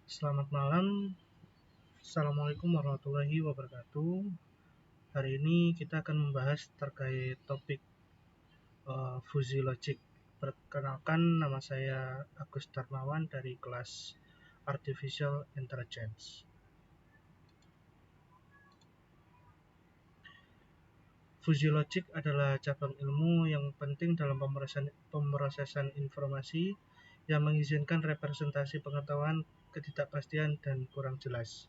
Selamat malam, Assalamualaikum warahmatullahi wabarakatuh. Hari ini kita akan membahas terkait topik fuzzy logic. Perkenalkan, nama saya Agus Darmawan dari kelas Artificial Intelligence. Fuzzy logic adalah cabang ilmu yang penting dalam pemrosesan informasi yang mengizinkan representasi pengetahuan, ketidakpastian, dan kurang jelas.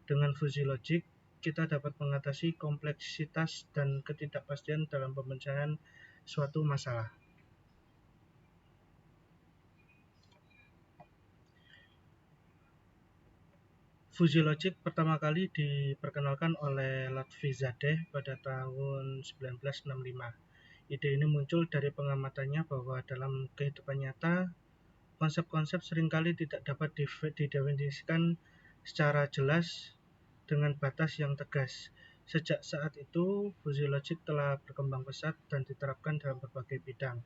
Dengan fuzzy logic, kita dapat mengatasi kompleksitas dan ketidakpastian dalam pemecahan suatu masalah. Fuzzy logic pertama kali diperkenalkan oleh Lotfizadeh pada tahun 1965. Ide ini muncul dari pengamatannya bahwa dalam kehidupan nyata, konsep-konsep seringkali tidak dapat didefinisikan secara jelas dengan batas yang tegas. Sejak saat itu, fuzzy logic telah berkembang pesat dan diterapkan dalam berbagai bidang,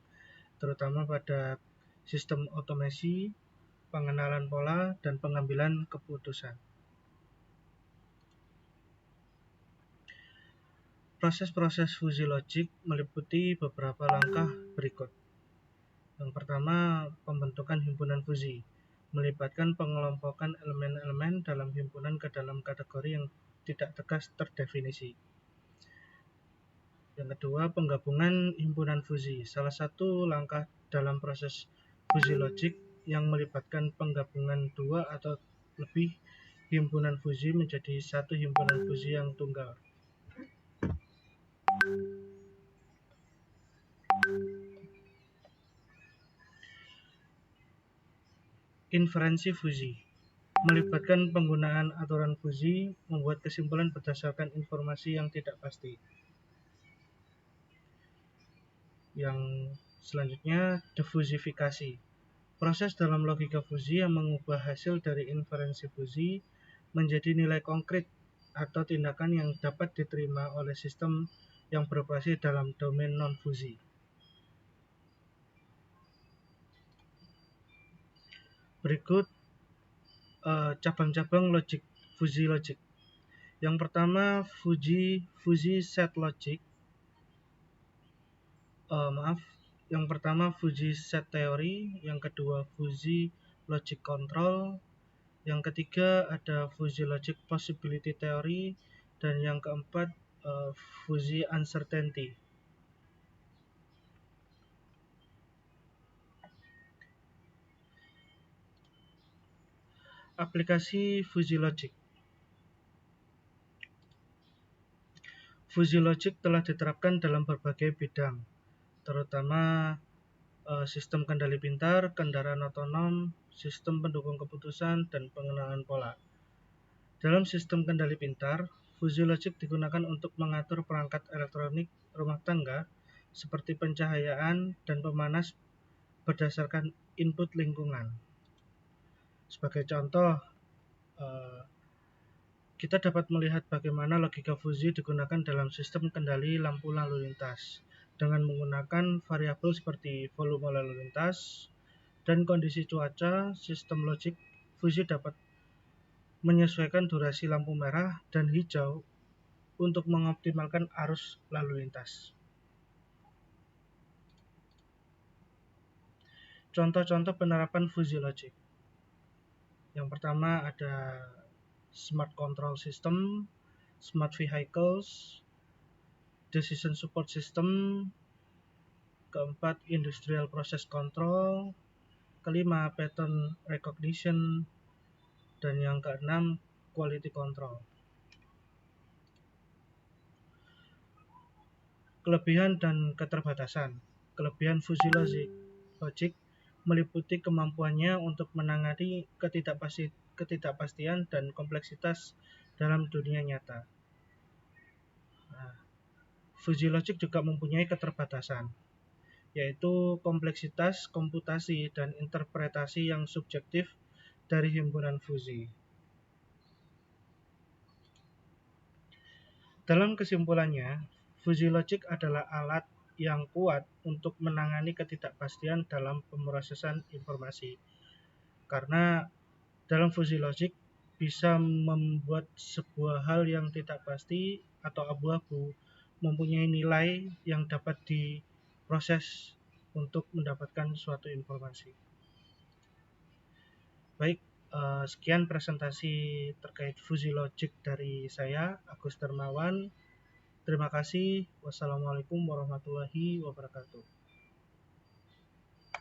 terutama pada sistem otomasi, pengenalan pola, dan pengambilan keputusan. Proses-proses fuzzy logic meliputi beberapa langkah berikut. Yang pertama, pembentukan himpunan fuzzy melibatkan pengelompokan elemen-elemen dalam himpunan ke dalam kategori yang tidak tegas terdefinisi. Yang kedua, penggabungan himpunan fuzzy. Salah satu langkah dalam proses fuzzy logic yang melibatkan penggabungan dua atau lebih himpunan fuzzy menjadi satu himpunan fuzzy yang tunggal. Inferensi fuzzy melibatkan penggunaan aturan fuzzy membuat kesimpulan berdasarkan informasi yang tidak pasti. Yang selanjutnya, defusifikasi. Proses dalam logika fuzzy yang mengubah hasil dari inferensi fuzzy menjadi nilai konkret atau tindakan yang dapat diterima oleh sistem yang beroperasi dalam domain non-fuzzy. Berikut cabang-cabang fuzzy logic. Yang pertama, fuzzy set logic. Yang pertama fuzzy set theory, yang kedua fuzzy logic control, yang ketiga ada fuzzy logic possibility theory, dan yang keempat fuzzy uncertainty. Aplikasi fuzzy logic. Fuzzy logic telah diterapkan dalam berbagai bidang, terutama sistem kendali pintar, kendaraan otonom, sistem pendukung keputusan, dan pengenalan pola. Dalam sistem kendali pintar, fuzzy logic digunakan untuk mengatur perangkat elektronik rumah tangga seperti pencahayaan dan pemanas berdasarkan input lingkungan. Sebagai contoh, kita dapat melihat bagaimana logika fuzzy digunakan dalam sistem kendali lampu lalu lintas dengan menggunakan variabel seperti volume lalu lintas dan kondisi cuaca. Sistem logik fuzzy dapat menyesuaikan durasi lampu merah dan hijau untuk mengoptimalkan arus lalu lintas. Contoh-contoh penerapan fuzzy logic. Yang pertama ada smart control system, smart vehicles, decision support system, keempat industrial process control, kelima pattern recognition, dan yang keenam quality control. Kelebihan dan keterbatasan. Kelebihan fuzzy logic meliputi kemampuannya untuk menangani ketidakpastian dan kompleksitas dalam dunia nyata. Fuzzy logic juga mempunyai keterbatasan, yaitu kompleksitas komputasi dan interpretasi yang subjektif dari himpunan fuzzy. Dalam kesimpulannya, fuzzy logic adalah alat yang kuat untuk menangani ketidakpastian dalam pemrosesan informasi, karena dalam fuzzy logic bisa membuat sebuah hal yang tidak pasti atau abu-abu mempunyai nilai yang dapat diproses untuk mendapatkan suatu informasi. Baik, sekian presentasi terkait fuzzy logic dari saya, Agus Darmawan. Terima kasih. Wassalamualaikum warahmatullahi wabarakatuh.